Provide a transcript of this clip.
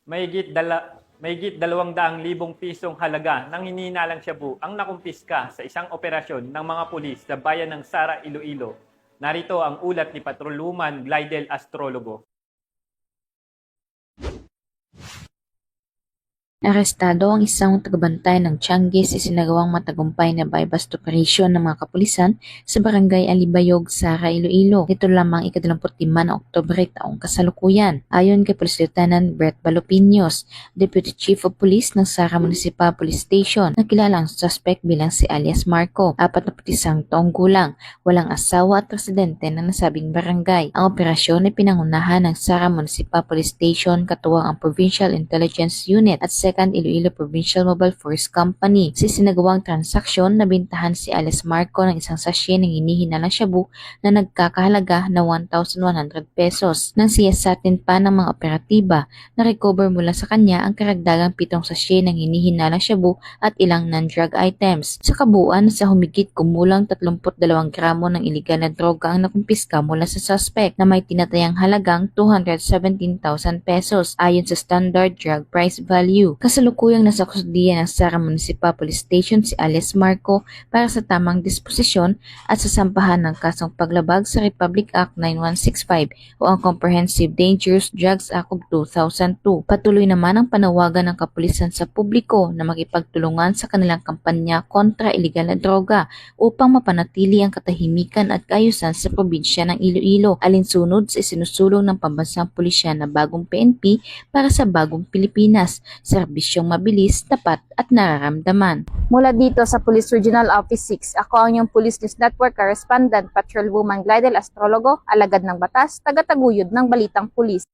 Mahigit 200,000 pisong halaga ng hinihinalang shabu ang nakumpiska sa isang operasyon ng mga pulis sa bayan ng Sara, Iloilo. Narito ang ulat ni Patrolwoman Glidel Astrologo. Arestado ang isang tagbantay ng Tianguis sa isinagawang matagumpay na buy-bust operation ng mga kapulisan sa barangay Alibayog, Sara, Iloilo. Nito lamang ika-25 ng Oktubre taong kasalukuyan. Ayon kay Police Lieutenant Brett Balopinos, Deputy Chief of Police ng Sara Municipal Police Station, nakilala ang suspect bilang si alias Marco, 41 taong gulang, walang asawa at residente ng nasabing barangay. Ang operasyon ay pinangunahan ng Sara Municipal Police Station katuwang ang Provincial Intelligence Unit at 2nd Iloilo Provincial Mobile Force Company. Sa sinagawang transaksyon, nabintahan si alias Marco ng isang sachet ng hinihinalang shabu na nagkakahalaga na 1,100 pesos. Nang siyasatin pa ng mga operatiba, na-recover mula sa kanya ang karagdagang 7 sachet ng hinihinalang shabu at ilang non-drug items. Sa kabuuan, sa humigit kumulang 32 gramo ng iligal na droga ang nakumpiska mula sa suspect na may tinatayang halagang 217,000 pesos ayon sa standard drug price value. Kasalukuyang nasa kustudiya ng Sara Municipal Police Station si alias Marco para sa tamang disposisyon at sasampahan ng kasong paglabag sa Republic Act 9165 o ang Comprehensive Dangerous Drugs Act of 2002. Patuloy naman ang panawagan ng kapulisan sa publiko na makipagtulungan sa kanilang kampanya kontra iligal na droga upang mapanatili ang katahimikan at kaayusan sa probinsya ng Iloilo, alinsunod sa isinusulong ng Pambansang Pulisya na bagong PNP para sa bagong Pilipinas, serbisyong mabilis, tapat at nararamdaman. Mula dito sa Police Regional Office 6, ako ang inyong Police News Network Correspondent, Patrolwoman Glidel Astrologo, alagad ng batas, tagataguyod ng balitang pulis.